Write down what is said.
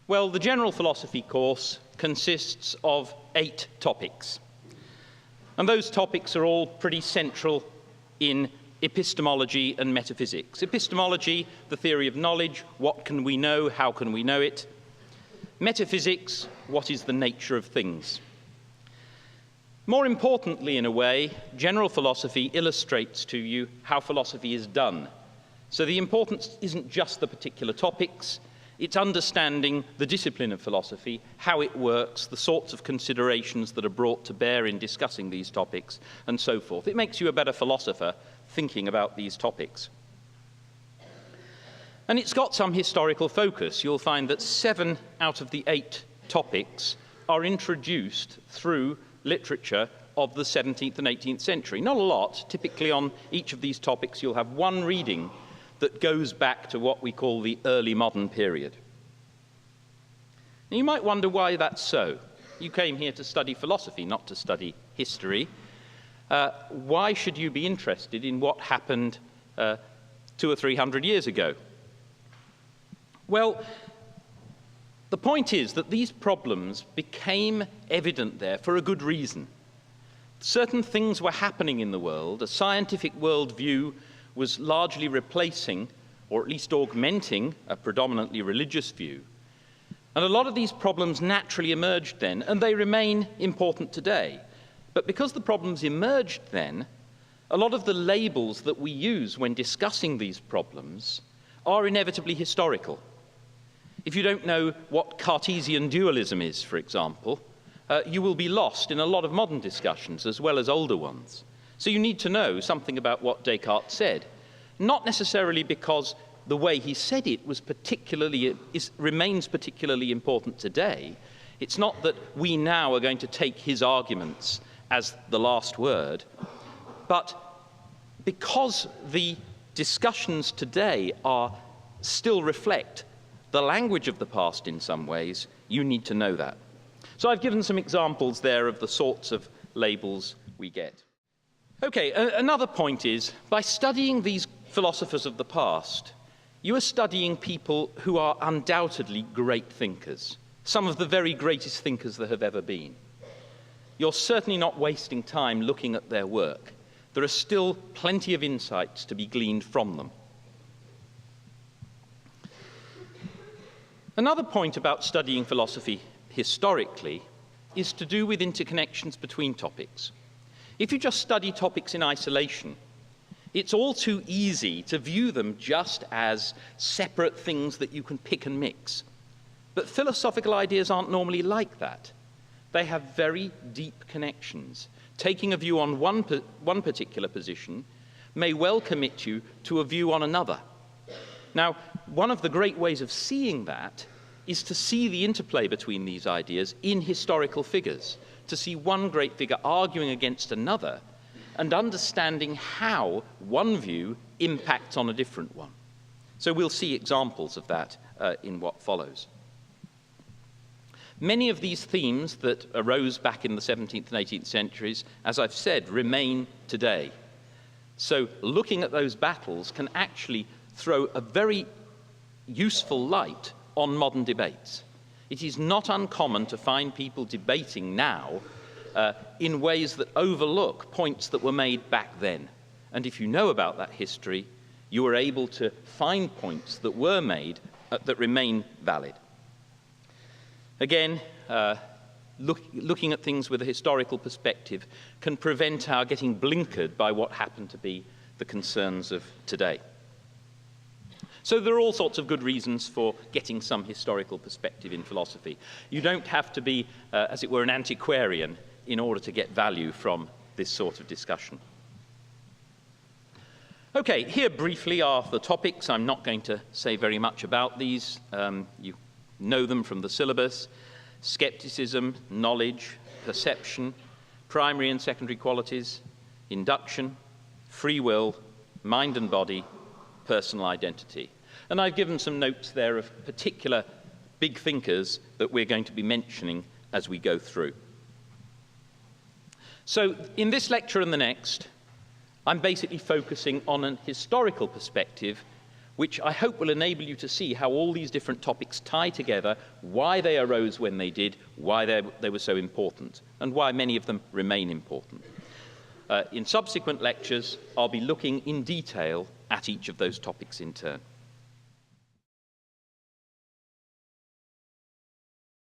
Well, the general philosophy course consists of 8 topics. And those topics are all pretty central in epistemology and metaphysics. Epistemology, the theory of knowledge, what can we know, how can we know it? Metaphysics, what is the nature of things? More importantly, in a way, general philosophy illustrates to you how philosophy is done. So the importance isn't just the particular topics, it's understanding the discipline of philosophy, how it works, the sorts of considerations that are brought to bear in discussing these topics, and so forth. It makes you a better philosopher thinking about these topics. And it's got some historical focus. You'll find that 7 out of the 8 topics are introduced through literature of the 17th and 18th century. Not a lot. Typically on each of these topics you'll have one reading that goes back to what we call the early modern period. Now, you might wonder why that's so. You came here to study philosophy, not to study history. Why should you be interested in what happened 200 or 300 years ago? Well, the point is that these problems became evident there for a good reason. Certain things were happening in the world. A scientific worldview was largely replacing, or at least augmenting, a predominantly religious view. And a lot of these problems naturally emerged then, and they remain important today. But because the problems emerged then, a lot of the labels that we use when discussing these problems are inevitably historical. If you don't know what Cartesian dualism is, for example, you will be lost in a lot of modern discussions as well as older ones. So you need to know something about what Descartes said, not necessarily because the way he said it was remains particularly important today. It's not that we now are going to take his arguments as the last word, but because the discussions today still reflect the language of the past in some ways, you need to know that. So I've given some examples there of the sorts of labels we get. Okay, another point is, by studying these philosophers of the past, you are studying people who are undoubtedly great thinkers, some of the very greatest thinkers there have ever been. You're certainly not wasting time looking at their work. There are still plenty of insights to be gleaned from them. Another point about studying philosophy historically is to do with interconnections between topics. If you just study topics in isolation, it's all too easy to view them just as separate things that you can pick and mix. But philosophical ideas aren't normally like that. They have very deep connections. Taking a view on one particular position may well commit you to a view on another. Now, one of the great ways of seeing that is to see the interplay between these ideas in historical figures, to see one great figure arguing against another and understanding how one view impacts on a different one. So we'll see examples of that in what follows. Many of these themes that arose back in the 17th and 18th centuries, as I've said, remain today. So looking at those battles can actually throw a very useful light on modern debates. It is not uncommon to find people debating now in ways that overlook points that were made back then. And if you know about that history, you are able to find points that were made that remain valid. Again, looking at things with a historical perspective can prevent our getting blinkered by what happen to be the concerns of today. So there are all sorts of good reasons for getting some historical perspective in philosophy. You don't have to be, as it were, an antiquarian in order to get value from this sort of discussion. Okay, here briefly are the topics. I'm not going to say very much about these. You know them from the syllabus: skepticism, knowledge, perception, primary and secondary qualities, induction, free will, mind and body, personal identity. And I've given some notes there of particular big thinkers that we're going to be mentioning as we go through. So in this lecture and the next, I'm basically focusing on an historical perspective, which I hope will enable you to see how all these different topics tie together, why they arose when they did, why they were so important, and why many of them remain important. In subsequent lectures, I'll be looking in detail at each of those topics in turn.